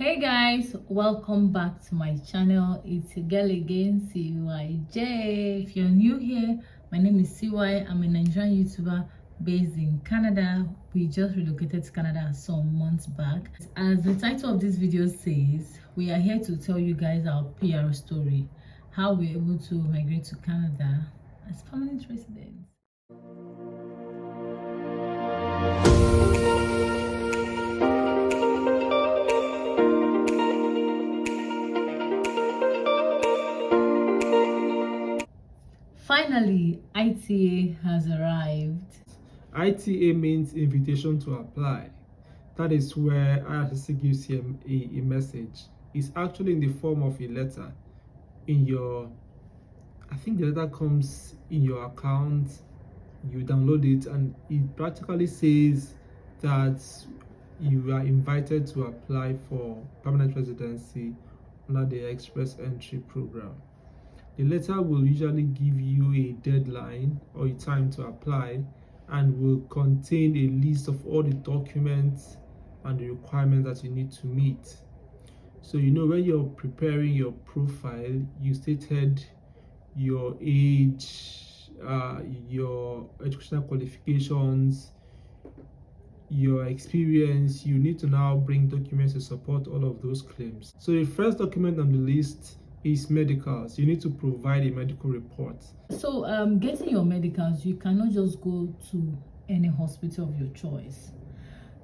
Hey guys, welcome back to my channel. It's your girl again, CYJ. If you're new here, my name is CY. I'm a Nigerian YouTuber based in Canada. We just relocated to Canada some months back. As the title of this video says, we are here to tell you guys our PR story, how we're able to migrate to Canada as permanent residents. Finally, ITA has arrived. ITA means invitation to apply. That is where IRCC gives you a message. It's actually in the form of a letter in your, I think the letter comes in your account, you download it, and it practically says that you are invited to apply for permanent residency under the Express Entry program. The letter will usually give you a deadline or a time to apply and will contain a list of all the documents and the requirements that you need to meet. So when you're preparing your profile, you stated your age, your educational qualifications, your experience. You need to now bring documents to support all of those claims. So the first document on the list is medicals. You need to provide a medical report. So getting your medicals, you cannot just go to any hospital of your choice.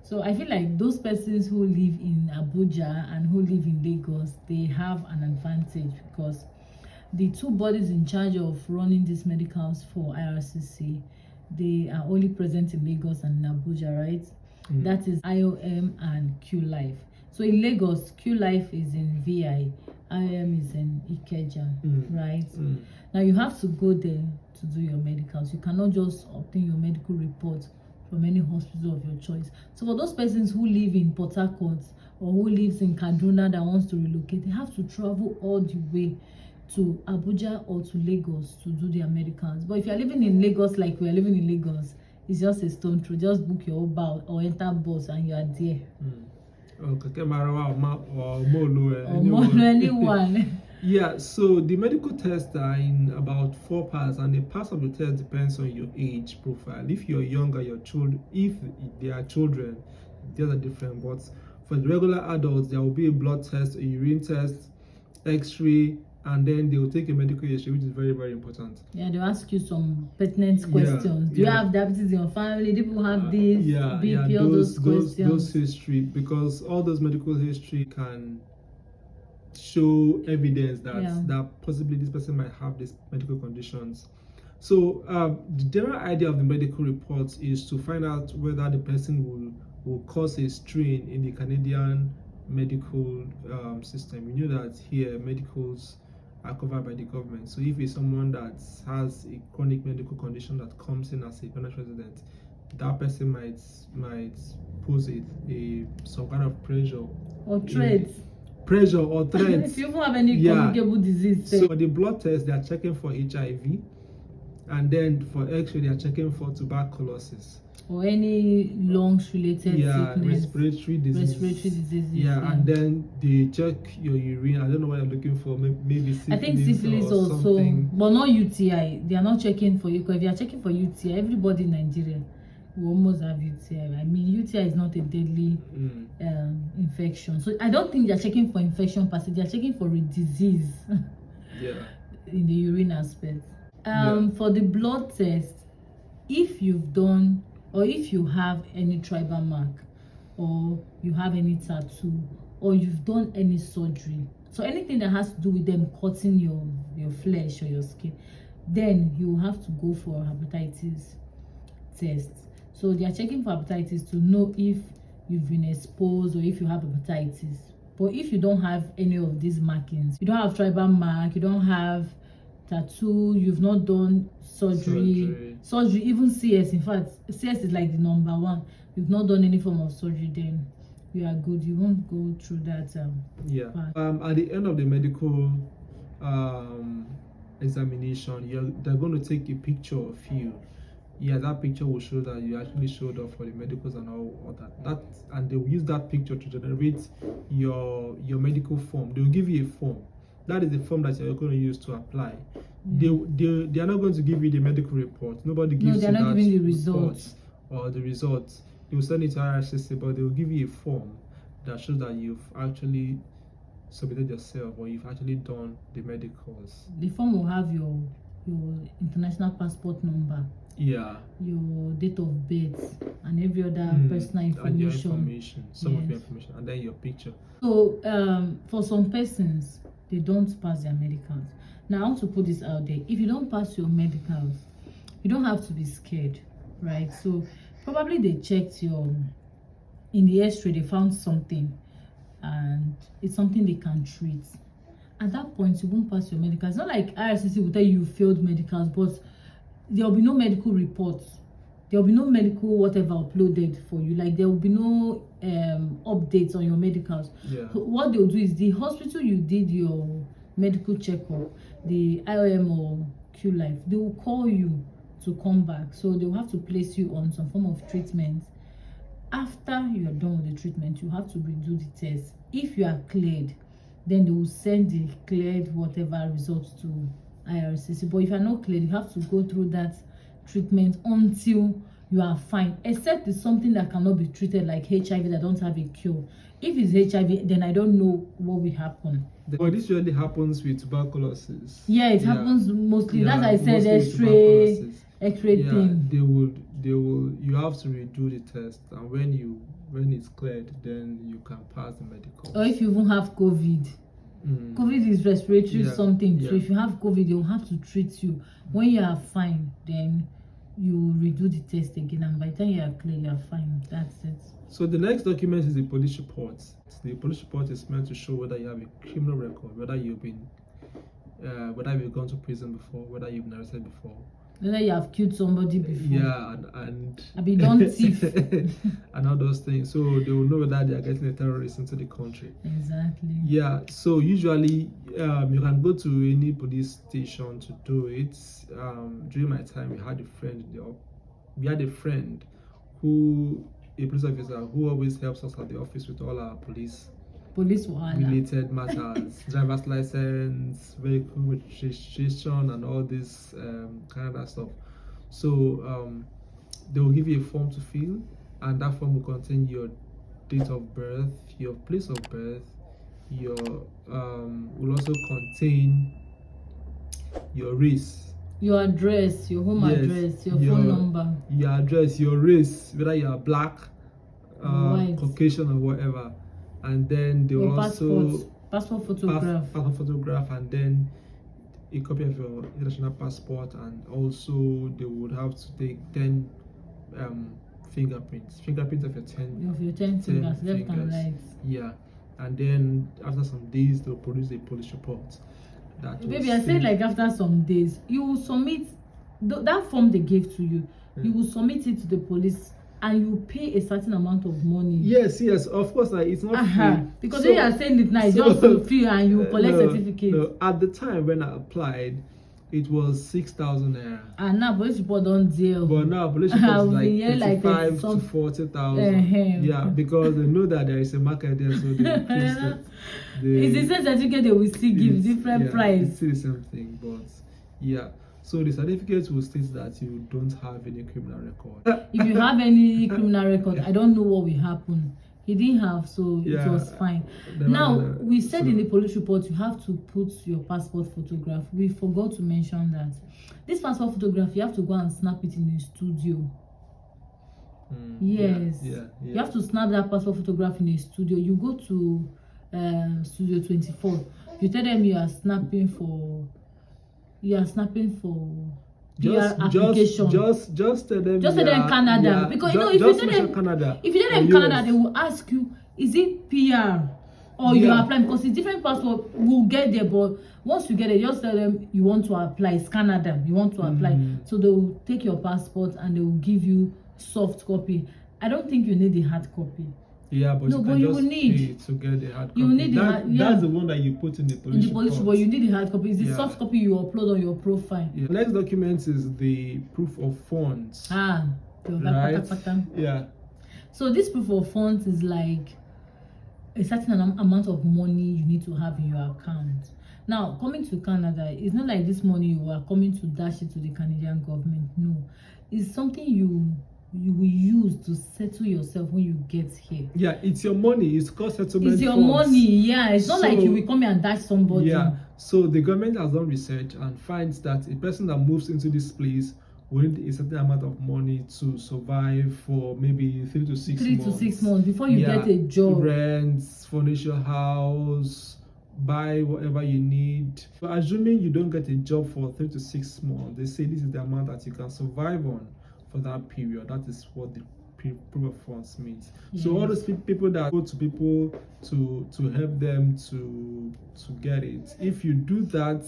So I feel like those persons who live in Abuja and who live in Lagos, they have an advantage because the two bodies in charge of running these medicals for IRCC, they are only present in Lagos and in Abuja, right? That is IOM and Q Life. So in Lagos, Q Life is in VI, IOM is in Ikeja, right? Now you have to go there to do your medicals. You cannot just obtain your medical report from any hospital of your choice. So for those persons who live in Port Harcourt or who lives in Kaduna that wants to relocate, they have to travel all the way to Abuja or to Lagos to do their medicals. But if you're living in Lagos like we are living in Lagos, it's just a stone throw. Just book your Uber or enter bus and you are there. Or anyone. Yeah, so the medical tests are in about 4 parts, and the parts of the test depends on your age profile. If you're younger, your children, if they are children, these are different. But for the regular adults, there will be a blood test, a urine test, X-ray, and then they will take a medical history, which is very, very important. Yeah, they'll ask you some pertinent questions. Do you have diabetes in your family? Do people have this? BP, all those questions. Those history, because all those medical history can show evidence that possibly this person might have these medical conditions. So the general idea of the medical reports is to find out whether the person will cause a strain in the Canadian medical system. You know that here medicals are covered by the government. So if it's someone that has a chronic medical condition that comes in as a permanent resident, that person might pose some kind of pressure or threats. Pressure or threats. If you have any communicable disease. So for the blood test, they are checking for HIV, and then for X-ray, they are checking for tuberculosis or any lungs related sickness, respiratory diseases. Yeah, and then they check your urine. I don't know what you're looking for. Maybe syphilis. I think syphilis also, something. But not UTI. They are not checking for you. Because if you are checking for UTI, everybody in Nigeria will almost have UTI. I mean, UTI is not a deadly infection. So I don't think they're checking for infection per se. They're checking for a disease. In the urine aspect. For the blood test, if you've done or if you have any tribal mark or you have any tattoo or you've done any surgery, so anything that has to do with them cutting your flesh or your skin, then you have to go for hepatitis test. So they are checking for hepatitis to know if you've been exposed or if you have hepatitis. But if you don't have any of these markings, you don't have tribal mark, you don't have tattoo, you've not done surgery, even CS. In fact, CS is like the number one. You've not done any form of surgery, then you are good. You won't go through that part. At the end of the medical examination, they're going to take a picture of you Yeah, that picture will show that you actually showed up for the medicals and all that. And they will use that picture to generate your medical form. They will give you a form. That is the form that you're going to use to apply. They are not going to give you the medical report. Nobody gives they're you not that giving the report results. or the results. They will send it to IRCC, but they will give you a form that shows that you've actually submitted yourself or you've actually done the medicals. The form will have your international passport number, yeah, your date of birth, and every other personal information. And your information, some of your information, and then your picture. So for some persons, they don't pass their medicals. Now I want to put this out there. If you don't pass your medicals, you don't have to be scared, right? So probably they checked in the x-ray, they found something, and it's something they can treat. At that point, you won't pass your medicals. It's not like IRCC will tell you failed medicals, but there will be no medical reports. There will be no medical whatever uploaded for you. Like there will be no updates on your medicals. Yeah. So what they will do is the hospital you did your medical checkup, the IOM or QLife, they will call you to come back. So they will have to place you on some form of treatment. After you are done with the treatment, you have to redo the test. If you are cleared, then they will send the cleared whatever results to IRCC. But if you are not cleared, you have to go through that treatment until you are fine, except it's something that cannot be treated, like HIV that don't have a cure. If it's HIV, then I don't know what will happen. But this usually happens with tuberculosis. Yeah, it happens mostly. That's why I said x-ray thing. They will you have to redo the test, and when it's cleared, then you can pass the medical. Or if you even have COVID. COVID is respiratory something. So if you have COVID, they will have to treat you. When you are fine, then you redo the test again, and by the time you are clear, you are fine. That's it. So the next document is the police report. The police report is meant to show whether you have a criminal record, whether you've gone to prison before, whether you've been arrested before, whether you have killed somebody before. Yeah, and I've been done thief. and all those things. So they will know whether they are getting a terrorist into the country. Exactly. Yeah. So usually you can go to any police station to do it. During my time, we had a friend a police officer who always helps us at the office with all our police related matters, driver's license, vehicle registration, and all this kind of stuff. So they will give you a form to fill, and that form will contain your date of birth, your place of birth, will also contain your race, your address, your home address, your phone number, your address, your race, whether you are black, white, Caucasian, or whatever. And then they will also passport photograph, and then a copy of your international passport, and also they would have to take 10 fingerprints of your 10 fingers, left and right. Yeah, and then after some days they'll produce a police report. Baby, I said like after some days you will submit that form they gave to you. You will submit it to the police, and you pay a certain amount of money. Yes, of course. It's not free. Because when you are saying it now, it's just free, and you collect certificate. No, at the time when I applied, it was 6,000 naira. And now police report don't deal. But now police report is like 35 to 40,000. Yeah, because they know that there is a market there, so they increase it. It's the same certificate they will still give different price. It's still the same thing, but yeah. So the certificate will state that you don't have any criminal record. If you have any criminal record, I don't know what will happen. He didn't have, so it was fine. Now, we said in the police report, you have to put your passport photograph. We forgot to mention that. This passport photograph, you have to go and snap it in a studio. Yes. You have to snap that passport photograph in a studio. You go to Studio 24. You tell them you are snapping for application. Just tell them. Just tell them Canada. Because if you tell them Canada, they will ask you, is it PR or you are applying? Because it's different passport. We'll get there, but once you get it, just tell them you want to apply. It's Canada. You want to apply. So they will take your passport and they will give you soft copy. I don't think you need the hard copy. Yeah, but no, you but can you just will need pay to get the hard copy. you will need the That's the one that you put in the police in the police report. report. You need the hard copy. It's the soft copy you upload on your profile. Yeah. Next document is the proof of funds. Right? Yeah. So this proof of funds is like a certain amount of money you need to have in your account. Now, coming to Canada, it's not like this money you are coming to dash it to the Canadian government. No, it's something you will use to settle yourself when you get here. Yeah, it's your money. It's called settlement. It's your funds. money. Yeah, it's not like you will come here and dash somebody. Yeah. So the government has done research and finds that a person that moves into this place will need a certain amount of money to survive for maybe 3 to 6 months. 3 to 6 months before you get a job. Rent, furnish your house, buy whatever you need. But assuming you don't get a job for 3 to 6 months, they say this is the amount that you can survive on for that period. That is what the proof of funds means. Yes. So all those people that go to people to help them to get it, if you do that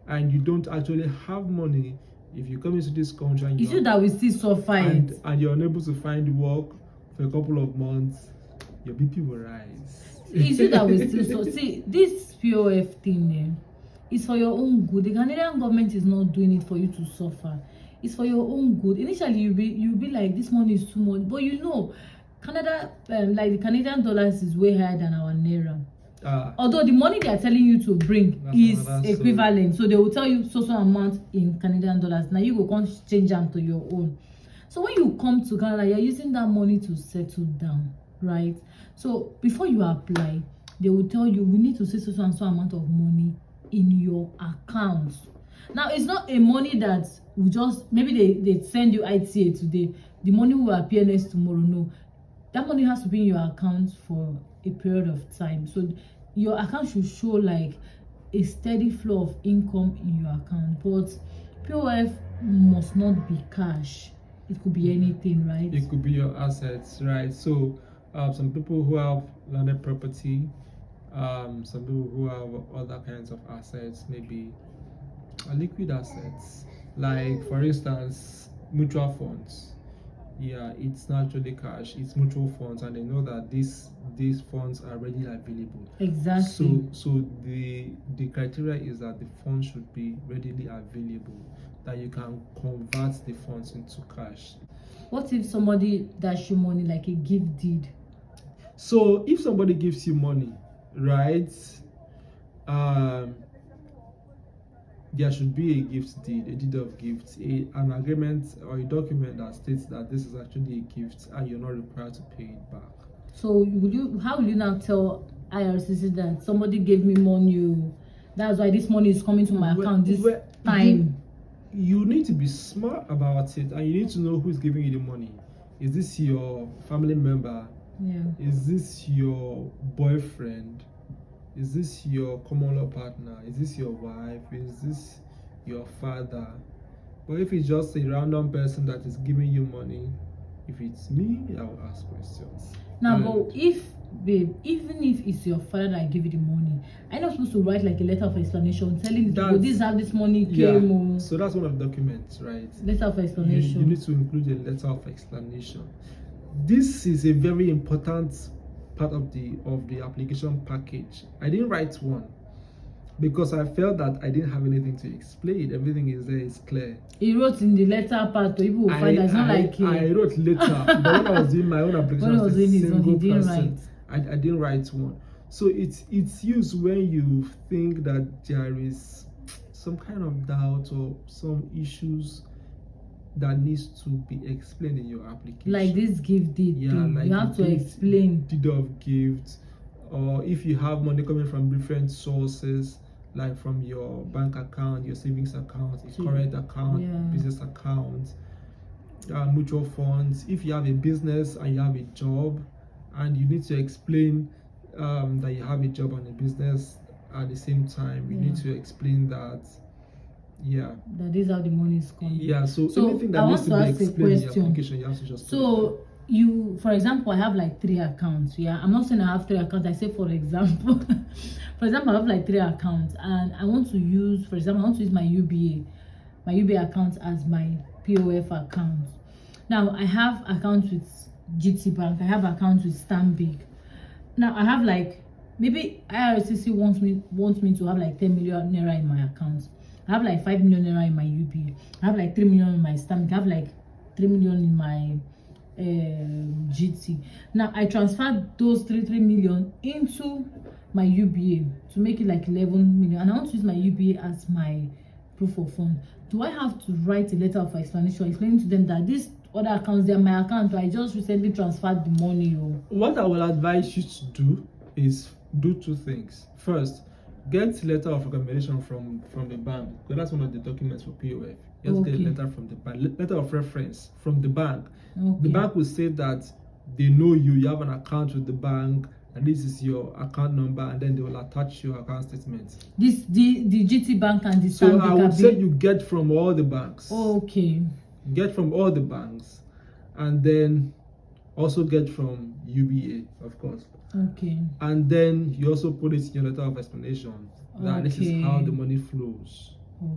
and you don't actually have money, if you come into this country and that we still suffer and you're unable to find work for a couple of months, your BP will rise. It's you that we still suffer. See, this POF thing is for your own good. The Canadian government is not doing it for you to suffer. It's for your own good. Initially, you'll be like, this money is too much, but you know, Canada, like the Canadian dollars is way higher than our naira. Although the money they are telling you to bring is equivalent, so they will tell you so amount in Canadian dollars. Now you go come change them to your own. So when you come to Canada, you're using that money to settle down, right? So before you apply, they will tell you we need to see so and so amount of money in your account. Now it's not a money that will just maybe they send you ITA today. The money will appear next tomorrow. No, that money has to be in your account for a period of time. So your account should show like a steady flow of income in your account. But POF must not be cash. It could be anything, right? It could be your assets, right? So some people who have landed property, some people who have other kinds of assets, maybe liquid assets, like for instance mutual funds. Yeah, it's not actually cash, it's mutual funds, and they know that these funds are readily available. Exactly. So the criteria is that the funds should be readily available, that you can convert the funds into cash. What if somebody dash you money like a gift deed? So if somebody gives you money, right, there should be a gift deed, a deed of gift, an agreement or a document that states that this is actually a gift and you're not required to pay it back. So how will you now tell IRCC that somebody gave me money, that's why this money is coming to my account this time? You need to be smart about it, and you need to know who's giving you the money. Is this your family member? Yeah. Is this your boyfriend? Is this your common law partner? Is this your wife? Is this your father? But if it's just a random person that is giving you money, if it's me, I will ask questions. Now, but even if it's your father that gave you the money, I'm not supposed to write like a letter of explanation telling people this how this money came. Yeah. So that's one of the documents, right? Letter of explanation. You need to include a letter of explanation. This is a very important part of the application package. I didn't write one because I felt that I didn't have anything to explain. Everything is there, is clear. He wrote in the letter part, so people will find that it's not like I wrote later, but when I was doing my own application, I didn't write one. So it's used when you think that there is some kind of doubt or some issues that needs to be explained in your application. Like this gift deed thing. Like you have to explain. Deed of gift, or if you have money coming from different sources, like from your bank account, your savings account, a current account, business account, mutual funds. If you have a business and you have a job, and you need to explain that you have a job and a business at the same time, you need to explain that. Yeah. That is how the money is coming. Yeah. So anything that needs to be explained in the application, you have to just. So you, for example, I have like 3 accounts. Yeah, I'm not saying I have 3 accounts. I say for example, I have like 3 accounts, and I want to use, for example, I want to use my UBA account as my POF account. Now I have accounts with GT Bank. I have accounts with Stanbic. Now I have like, maybe IRCC wants me to have like 10 million naira in my account. I have like 5 million naira in my UBA. I have like 3 million in my Stanbic. I have like 3 million in my GT. Now I transferred those 3 million into my UBA to make it like 11 million, and I want to use my UBA as my proof of fund. Do I have to write a letter of explanation explaining to them that this other accounts, they're my account, I just recently transferred the money? Or what I will advise you to do is do two things. First, get letter of recommendation from the bank, because that's one of the documents for POF. Just get a letter from the bank, letter of reference from the bank. The bank will say that they know you have an account with the bank, and this is your account number, and then they will attach your account statement. This the GT Bank and the So I would say you get from all the banks. Get from all the banks, and then also get from UBA, of course. And then you also put it in your letter of explanation that this is how the money flows.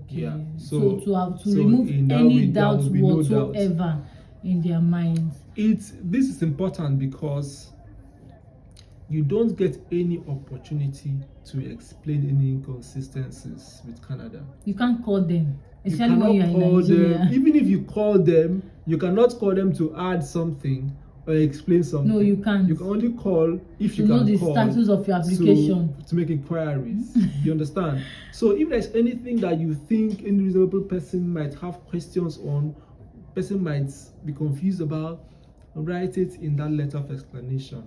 Yeah. So to remove any doubt whatsoever in their minds. This is important because you don't get any opportunity to explain any inconsistencies with Canada. You can't call them, especially when you're in Nigeria. Even if you call them, you cannot call them to add something or explain something. No, you can't. You can only call if you know can the call status of your application to make inquiries. You understand? So if there's anything that you think any reasonable person might have questions on, person might be confused about, write it in that letter of explanation.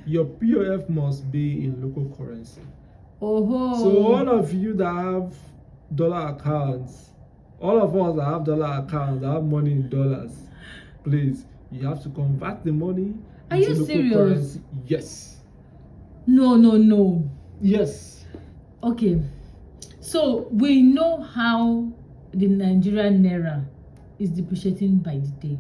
Your POF must be in local currency. So all of you that have dollar accounts, all of us that have dollar accounts, that have money in dollars, please, you have to convert the money into local currency. Yes. No. Yes. Okay. So we know how the Nigerian naira is depreciating by the day.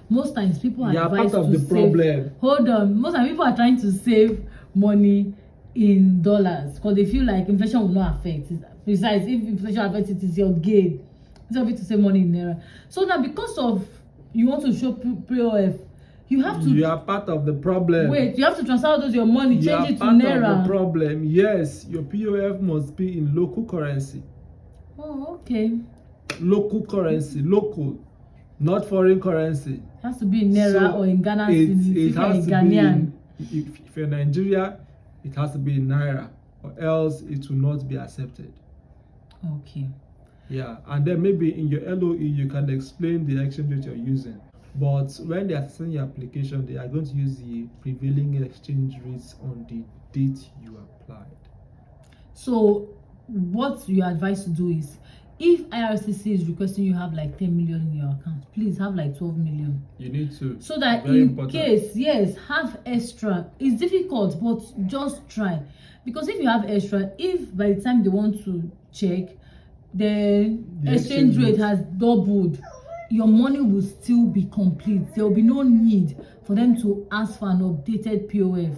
Most times people are advised part of to the problem. Hold on. Most times people are trying to save money in dollars because they feel like inflation will not affect it. Besides, if inflation affects it, is your gain. It's of it to save money in naira. So now, because of you want to show POF, you have to. You are part of the problem. Wait, you have to transfer all your money, change it to naira. You are part of the problem. Yes, your POF must be in local currency. Local currency, local, not foreign currency. It has to be in naira or in Ghana. It has to Ghanaian. If you're in Nigeria, it has to be in naira, or else it will not be accepted. Yeah, and then maybe in your LOE you can explain the exchange rate you're using. But when they are sending your application, they are going to use the prevailing exchange rates on the date you applied. So what you are advised to do is, if IRCC is requesting you have like 10 million in your account, please have like 12 million. You need to. So that in case, have extra. It's difficult, but just try. Because if you have extra, if by the time they want to check, the exchange rate has doubled, your money will still be complete. There will be no need for them to ask for an updated POF.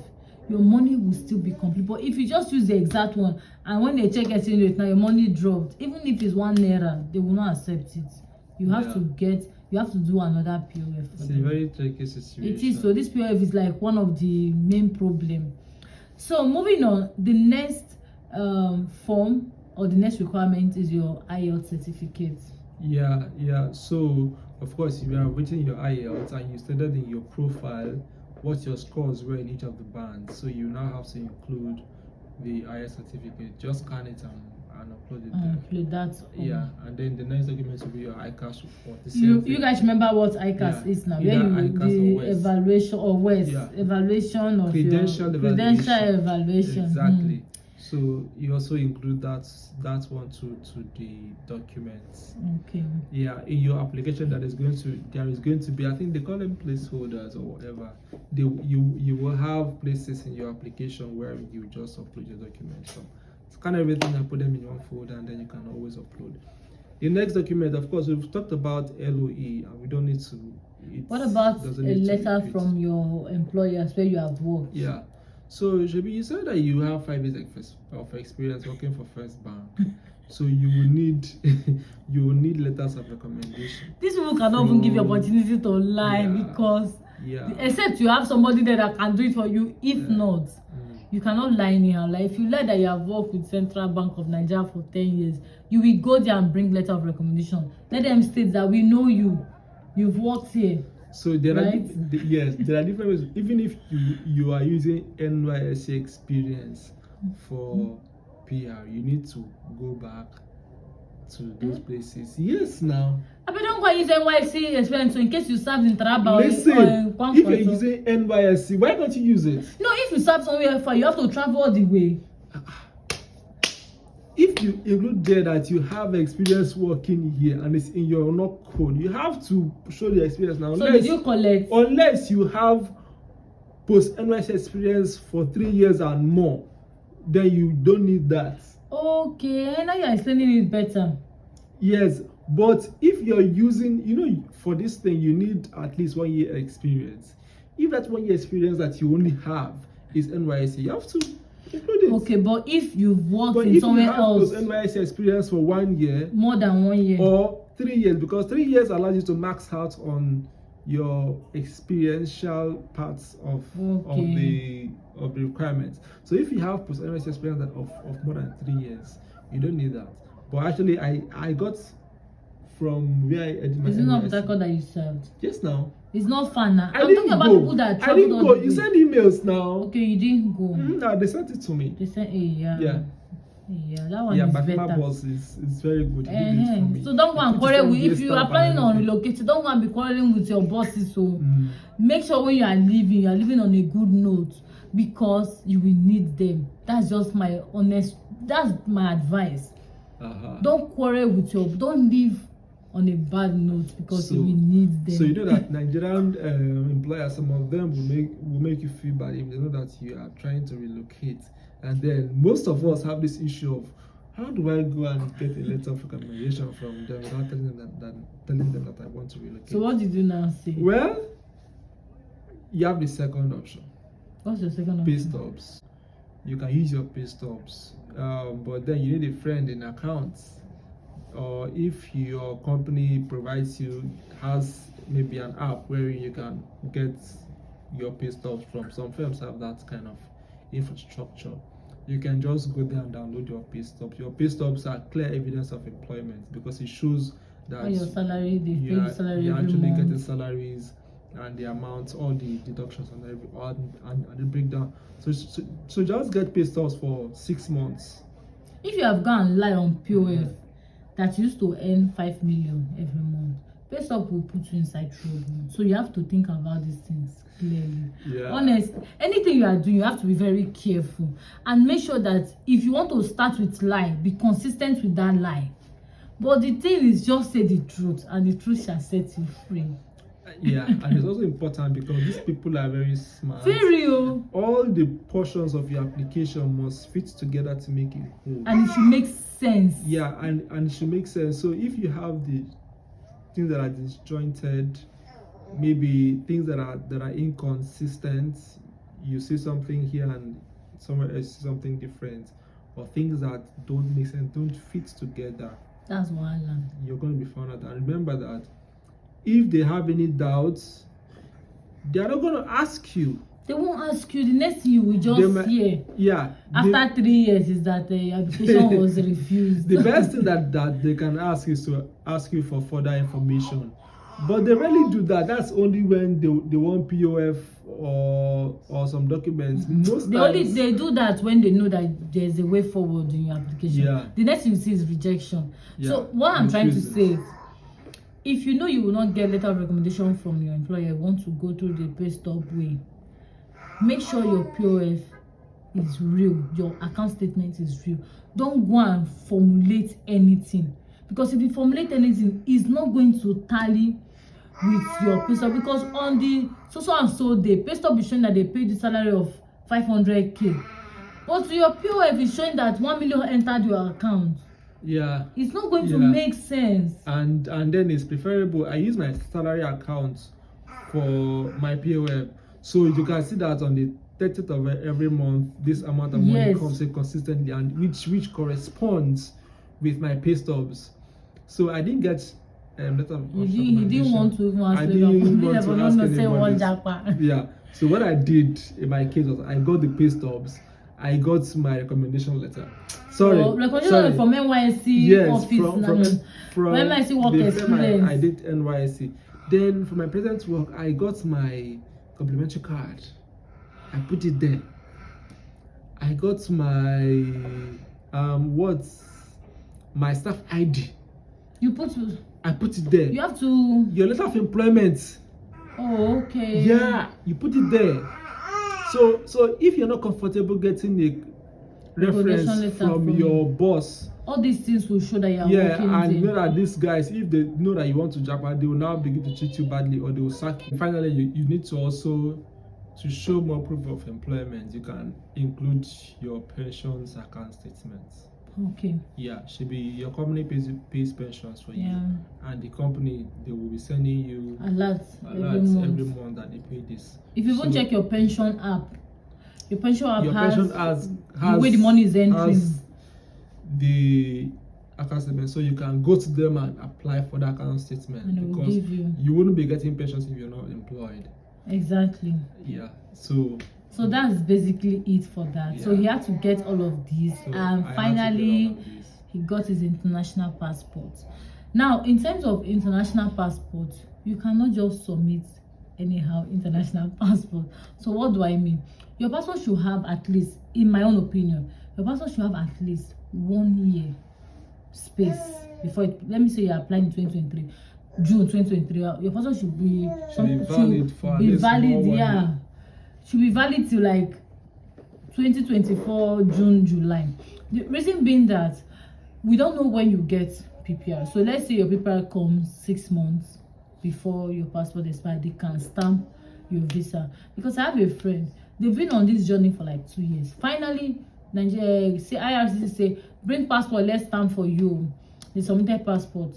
Your money will still be complete. But if you just use the exact one, and when they check exchange rate, now your money dropped, even if it's 1 naira, they will not accept it. You have to do another POF. It's a very tricky situation. It is. So this POF is like one of the main problem. So moving on, the next form or the next requirement is your IELTS certificate. Yeah. So of course, if you are waiting your IELTS and you stated in your profile what your scores were in each of the bands, so you now have to include the IELTS certificate. Just scan it and upload it there. And then the next document will be your ICAS report. You guys remember what ICAS is now? The evaluation or evaluation of credential evaluation. Exactly. So you also include that one to the documents. In your application there is going to be, I think they call them placeholders or whatever. You will have places in your application where you just upload your documents. So scan everything and put them in one folder, and then you can always upload. The next document, of course, we've talked about LOE, and we don't need to. What about a letter from your employers where you have worked? So, Shebi, you said that you have 5 years of experience working for First Bank. So you will need letters of recommendation. These people cannot even give you opportunity to lie because Yeah. Except you have somebody there that can do it for you. If not, you cannot lie anyhow. Like if you lie that you have worked with Central Bank of Nigeria for 10 years, you will go there and bring letter of recommendation. Let them state that we know you. You've worked here. So there right? yes, there are different ways. Even if you are using NYSC experience for PR, you need to go back to those places. Yes, now. I don't go use NYSC experience so in case you serve in Taraba Listen, if you're using NYSC, why can't you use it? No, if you serve somewhere far, you have to travel all the way. If you include there that you have experience working here and it's in your not code, you have to show the experience now. So did you collect? Unless you have post NYSC experience for 3 years and more, then you don't need that. Okay, now you're explaining it better. Yes, but if you're using, for this thing, you need at least 1 year experience. If that 1 year experience that you only have is NYSC, you have to include it. Okay, but if you've worked in somewhere else, if you have NYSC experience for 1 year, more than 1 year, or 3 years, because 3 years allows you to max out on your experiential parts of the requirements. So if you have post NYSC experience of more than 3 years, you don't need that. But actually, I got from where I did my NYSC. Is it not Buttercup that you served? Yes, now. It's not fun now. I'm talking about people that traveled. I didn't go. You send emails now. Okay, you didn't go. No, they sent it to me. They sent yeah. Yeah, that one is better. Yeah, but my boss is very good. He did it for me. So don't go and quarrel with, if you are planning on relocating, don't go and be quarreling with your bosses. So make sure when you are leaving on a good note, because you will need them. That's just my my advice. Don't quarrel with don't leave on a bad note because you will need them. So you know that Nigerian employers, some of them will make you feel bad if they know that you are trying to relocate. And then most of us have this issue of, how do I go and get a letter of recommendation from them without telling them that I want to relocate? So what did you now say? Well, you have the second option. What's your second option? Pay stubs. You can use your pay stubs, but then you need a friend in accounts. Or if your company has maybe an app where you can get your pay stubs from. Some firms have that kind of infrastructure. You can just go there and download your pay stubs. Your pay stubs are clear evidence of employment because it shows that your salary, you're actually getting salaries and the amounts, all the deductions and the breakdown. So just get pay stubs for 6 months. If you have gone and lie on POF that used to earn 5 million every month, pay stub will put you inside trouble. So you have to think about these things clearly. Yeah. Honest, anything you are doing, you have to be very careful and make sure that if you want to start with lie, be consistent with that lie. But the thing is, just say the truth, and the truth shall set you free. Yeah, and it's also important because these people are very smart. Very real. All the portions of your application must fit together to make it whole. And it should make sense. Yeah, and it should make sense. So if you have the things that are disjointed, maybe things that are inconsistent, you see something here and somewhere else something different, or things that don't make sense, don't fit together, that's what I learned. You're going to be found out. And remember that if they have any doubts, they are not going to ask you. They won't ask you. The next thing you will just hear. Yeah. After 3 years is that the application was refused. The best thing that they can ask is to ask you for further information. But they rarely do that. That's only when they want POF or some documents. Most times they do that when they know that there's a way forward in your application. Yeah. The next thing you see is rejection. Yeah. So what I'm trying to say is, if you know you will not get letter of recommendation from your employer, you want to go through the pay stub way, make sure your POF is real, your account statement is real. Don't go and formulate anything, because if you formulate anything, it's not going to tally with your pay stub, because on the so and so day, pay stub is showing that they paid the salary of 500k, but your POF is showing that 1 million entered your account. Yeah, it's not going to make sense. And then it's preferable I use my salary account for my POF, so you can see that on the 30th of every month this amount of money comes in consistently, and which corresponds with my pay stubs. So I didn't get letter of you didn't want to even ask I labor. didn't want to ask Say one anybody. japa. Yeah. So what I did in my case was I got the pay stubs, I got my recommendation letter. Sorry. Recommendation from NYSC yes, office. From NYSC work experience. I did NYSC. Then for my present work, I got my complimentary card. I put it there. I got my my staff ID. I put it there. You have to your letter of employment. Oh, okay. Yeah, you put it there. So if you're not comfortable getting a reference from your boss, all these things will show that you are working. Yeah, and you know that these guys, if they know that you want to japa, they will now begin to treat you badly or they will sack you. Finally, you need to also, to show more proof of employment, you can include your pensions account statements. Okay. Yeah, should be your company pays pensions for you, and the company, they will be sending you alerts every month that they pay this. If you even check your pension app, your pension has the way the money is entering. The account statement, so you can go to them and apply for the account statement, and because you wouldn't be getting pensions if you're not employed. Exactly. Yeah. So that's basically it for that. So he had to get all of these, and finally he got his international passport. Now, in terms of international passport, you cannot just submit anyhow international passport. So what do I mean? Your passport should have at least, in my own opinion, your passport should have at least 1 year space before it. Let me say you're applying in 2023, June 2023. Your passport should be valid. Yeah, should be valid till like 2024 June, July. The reason being that we don't know when you get PPR. So let's say your PPR comes 6 months before your passport expires, they can stamp your visa. Because I have a friend, they've been on this journey for like 2 years. Finally, Nigeria say IRCC say bring passport, let's stamp for you. They submitted passport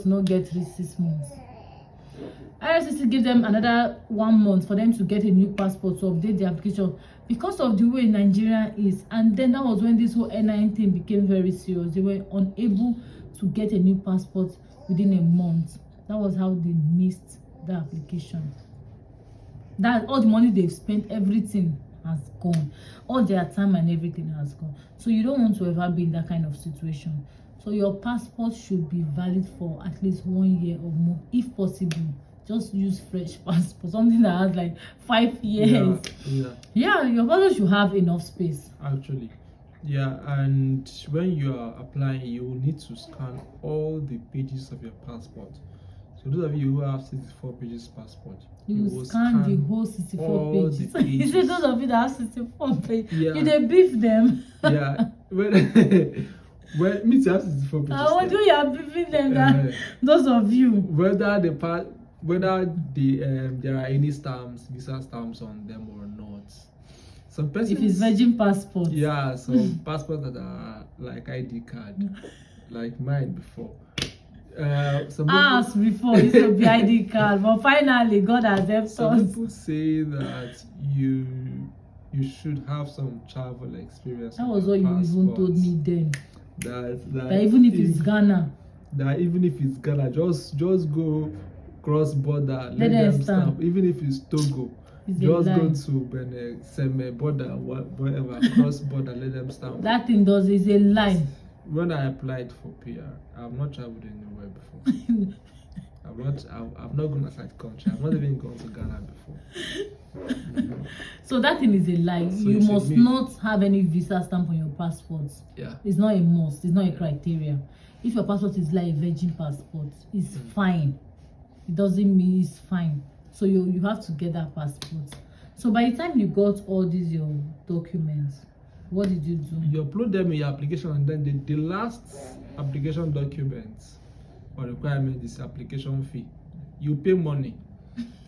not get 6 months. IRCC gave them another 1 month for them to get a new passport to update the application because of the way Nigeria is. And then that was when this whole NIN thing became very serious. They were unable to get a new passport within a month. That was how they missed the application. That all the money they've spent, everything has gone. All their time and everything has gone. So you don't want to ever be in that kind of situation. So your passport should be valid for at least 1 year or more, if possible. Just use fresh passport, something that has like 5 years. Yeah, your passport should have enough space. Actually, yeah, and when you are applying, you will need to scan all the pages of your passport. So those of you who have 64 pages passport, you scan the whole 64 pages. You say those of you that have 64 pages, you dey beef them. Yeah, well, me too have 64 pages. What do you are beefing them? Those of you. Whether there are any stamps, visa stamps on them or not. Some persons, if it's virgin passport. Yeah, some passports that are like ID card, like mine before. Before it would be ID card, but finally God has helped us. Some people say that you should have some travel experience. That was what you even told me then. That even if it's Ghana. That even if it's Ghana, just go cross border, let them stamp. Even if it's Togo, just go to Benin, Seme border, whatever, cross border, let them stamp. That thing is a lie. When I applied for PR, I've not traveled anywhere before. I've not gone outside the country. I've not even gone to Ghana before. So that thing is a lie. So you must not have any visa stamp on your passport. Yeah. It's not a must. It's not a criteria. If your passport is like a virgin passport, it's fine. It doesn't mean it's fine. So you have to get that passport. So by the time you got all these your documents, what did you do? You upload them in your application, and then the last application document or requirement is application fee. You pay money.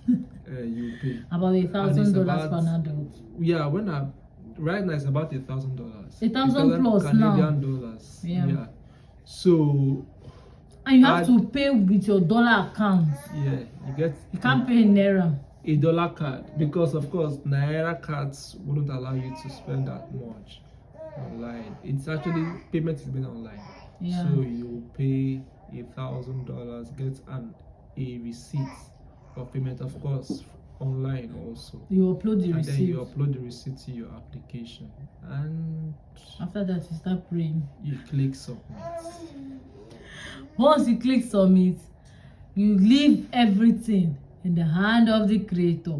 You pay about $1,000 for an adult. Yeah, right now it's about $1,000. $1,000 plus Canadian dollars. Yeah. So. And you have to pay with your dollar account. Yeah, you can't pay in naira. A dollar card, because of course naira cards wouldn't allow you to spend that much online. It's actually payment is being online. Yeah. So you pay $1,000, get a receipt of payment, of course, online also. You upload the and receipt. Then you upload the receipt to your application, and after that you start praying. You click submit. Once you click submit, you leave everything in the hand of the Creator.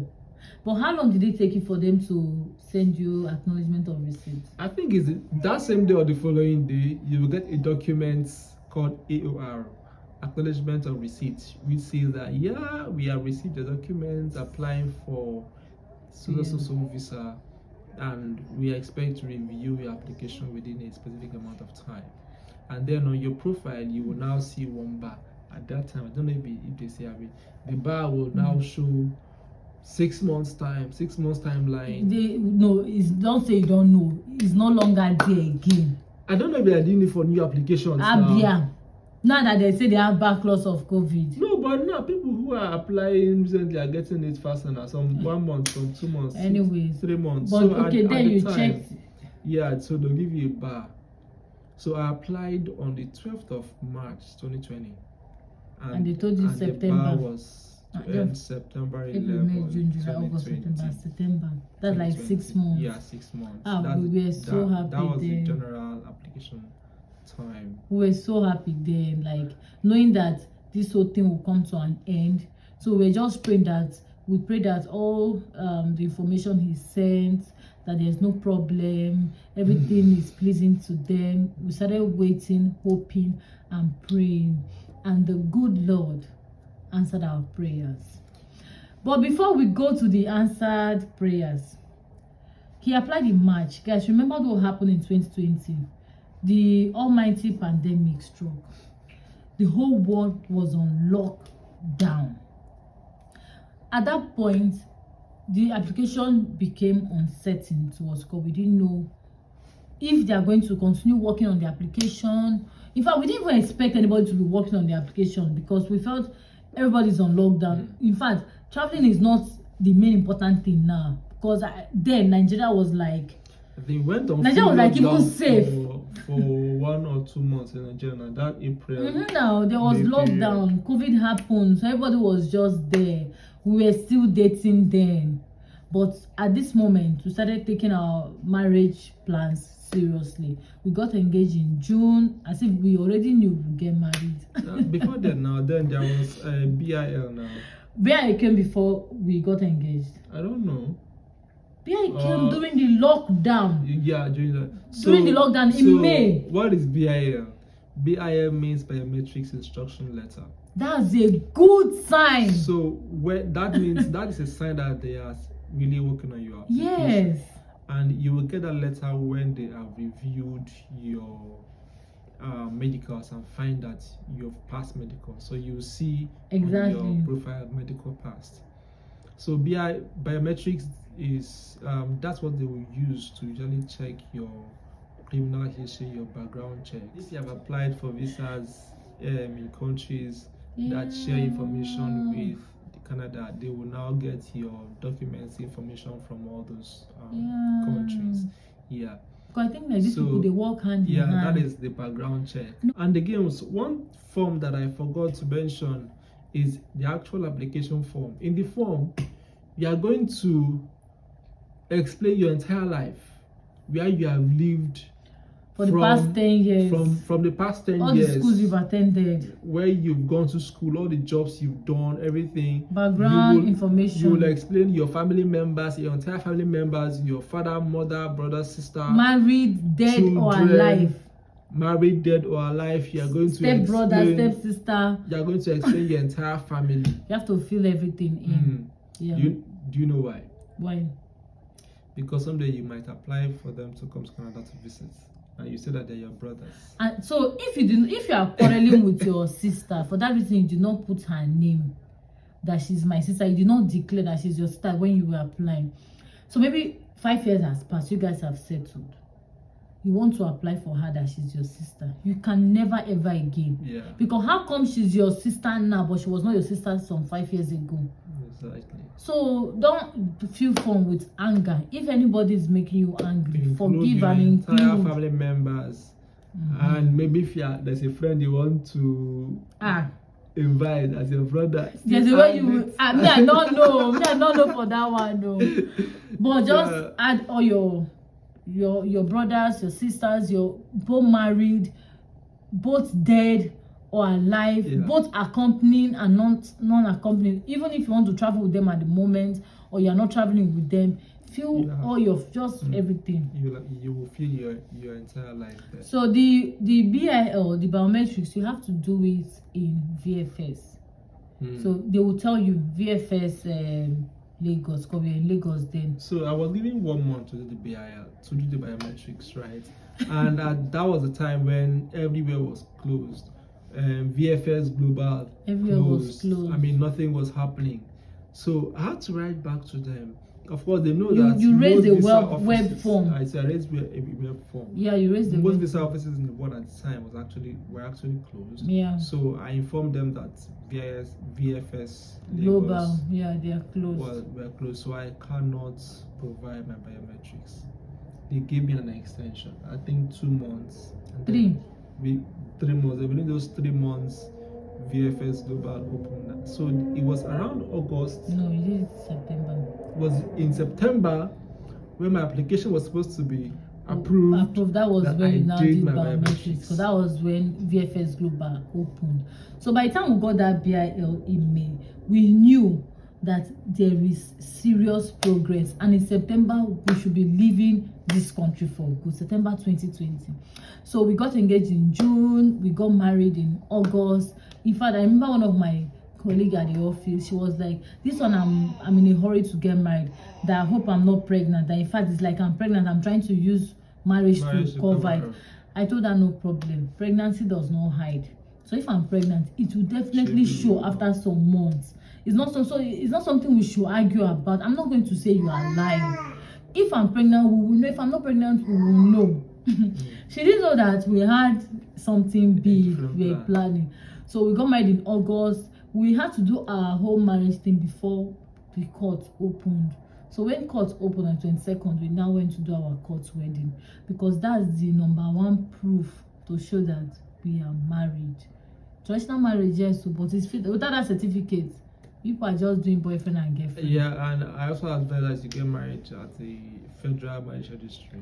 But how long did it take you for them to send you acknowledgement of receipt? I think it's that same day or the following day, you will get a document called AOR, acknowledgement of receipt, which says that yeah, we have received the document applying for so visa, and we expect to review your application within a specific amount of time. And then on your profile, you will now see one bar. At that time, I don't know if they say the bar will now show 6 months timeline. Don't say you don't know. It's no longer there again. I don't know if they are doing it for new applications now. Now that they say they have backlogs of COVID. No, but now people who are applying recently are getting it faster now. Some 1 month, some 2 months, anyway, 3 months. But so okay, then you checked. Yeah, so they'll give you a bar. So I applied on the 12th of March 2020. And they told you September. The bar was to end September 11th. April, May, June, July, August, September. That's like 6 months. Yeah, 6 months. We were so happy. That was the general application time. We were so happy then, like knowing that this whole thing will come to an end. So we're just praying that all the information he sent, that there's no problem, everything is pleasing to them. We started waiting, hoping, and praying, and the good Lord answered our prayers. But before we go to the answered prayers, he applied in March. Guys, remember what happened in 2020? The almighty pandemic struck. The whole world was on lockdown. At that point, the application became uncertain to us because we didn't know if they are going to continue working on the application. In fact, we didn't even expect anybody to be working on the application because we felt everybody's on lockdown. In fact, traveling is not the main important thing now, because then Nigeria was like, they went on Nigeria was like even safe for 1 or 2 months in Nigeria. That April. Now there was lockdown. COVID happened, so everybody was just there. We were still dating then, but at this moment we started taking our marriage plans seriously. We got engaged in June, as if we already knew we'd get married. Before that, then there was BIL now. BIL came before we got engaged. I don't know. BIL came during the lockdown. Yeah, during the lockdown in May. What is BIL? BIL means Biometrics Instruction Letter. That's a good sign. So that means that is a sign that they are really working on your application. Yes. And you will get a letter when they have reviewed your medicals and find that you've passed medical. So you will see on your profile medical passed. So biometrics is that's what they will use to usually check your criminal history, your background check. If you have applied for visas in countries that share information with Canada, they will now get your documents information from all those countries. Yeah. Because I think like these people, they work hand in hand. Yeah, that is the background check. And again, one form that I forgot to mention is the actual application form. In the form, you are going to explain your entire life, where you have lived for the past 10 years. From the past 10 years. All the schools you've attended. Where you've gone to school, all the jobs you've done, everything. Background information. You will explain your family members, your entire family members, your father, mother, brother, sister. Married, dead, children, or alive. Married, dead, or alive. You are going to step brother, step sister. You are going to explain your entire family. You have to fill everything in. Yeah. Do you know why? Why? Because someday you might apply for them to come to Canada to visit. And you say that they're your brothers. And so if you are quarreling with your sister, for that reason you do not put her name that she's my sister, you do not declare that she's your sister when you were applying. So maybe 5 years has passed, you guys have settled. You want to apply for her that she's your sister. You can never ever again. Yeah. Because how come she's your sister now, but she was not your sister some 5 years ago? Exactly. So don't feel fun with anger. If anybody is making you angry, forgive and include. Entire family members And maybe if there's a friend you want to invite as your brother, there's a way you I don't know for that one though. But just add all your brothers, your sisters, your both married, both dead or alive, both accompanying and non-accompanying. Even if you want to travel with them at the moment or you're not traveling with them, feel all your everything. You will feel your entire life there. So the BIL, the biometrics, you have to do it in VFS. So they will tell you VFS Lagos, because we're in Lagos then. So I was given 1 month to do the BIL, to do the biometrics, right? And that was the time when everywhere was closed. VFS Global everywhere was closed. I mean, nothing was happening. So I had to write back to them. Of course, they know that you raised a web form. I raised a web form. Yeah, you raised the most visa offices in the world at the time were actually closed. Yeah. So I informed them that VFS Global, Lagos, they are closed. Were closed, so I cannot provide my biometrics. They gave me an extension. I think 2 months. 3 months. Within those 3 months, VFS Global opened. So it was around August. No, it is September. It was in September when my application was supposed to be approved. That was when you now did biometrics. So that was when VFS Global opened. So by the time we got that BIL in May, we knew that there is serious progress, and in September we should be leaving this country for good. September 2020. So we got engaged in June, we got married in August. In fact, I remember one of my colleagues at the office, she was like, this one I'm in a hurry to get married, that I hope I'm not pregnant, that in fact it's like I'm pregnant, I'm trying to use marriage to cover it. I told her no problem, pregnancy does not hide. So if I'm pregnant, it will definitely show after some months. It's not it's not something we should argue about. I'm not going to say you are lying. If I'm pregnant, we will know. If I'm not pregnant, we will know. She didn't know that we had something big we were planning. So we got married in August. We had to do our whole marriage thing before the court opened. So when court opened on 22nd, we now went to do our court wedding, because that's the #1 proof to show that we are married. Traditional marriage, yes, but it's without that certificate, people are just doing boyfriend and girlfriend. Yeah, and I also advise that you get married at the Federal Marriage Registry.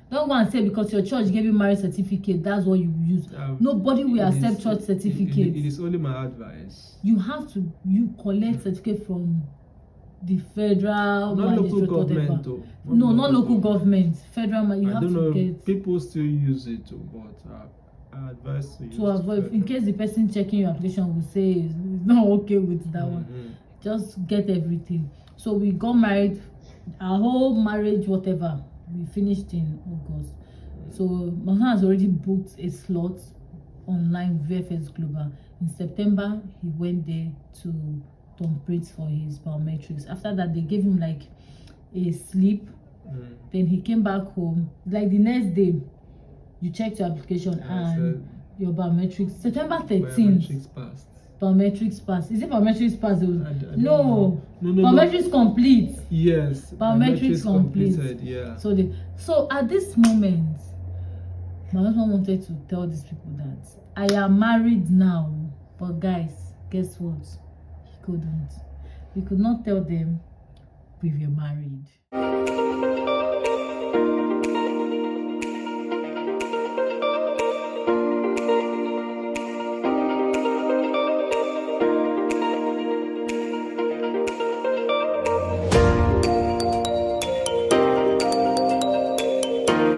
Don't go and say because your church gave you marriage certificate, that's what you use. Nobody will accept church certificate. It is only my advice. You have to collect certificate from the federal, not local government though. Not local government. Federal. You have to get. People still use it too, but I advise to avoid, in case the person checking your application will say it's not okay with that one. Just get everything. So we got married, our whole marriage, whatever, we finished in August. So my husband has already booked a slot online VFS Global. In September, he went there to thumbprint for his biometrics. After that, they gave him like a slip. Then he came back home. Like the next day, you checked your application and your biometrics. September 13th. Biometrics passed. Biometrics passed. Is it biometrics passed? No. Biometrics complete. Yes. Biometrics completed. Yeah. So at this moment, my husband wanted to tell these people that I am married now. But guys, guess what? He couldn't. He could not tell them we were married.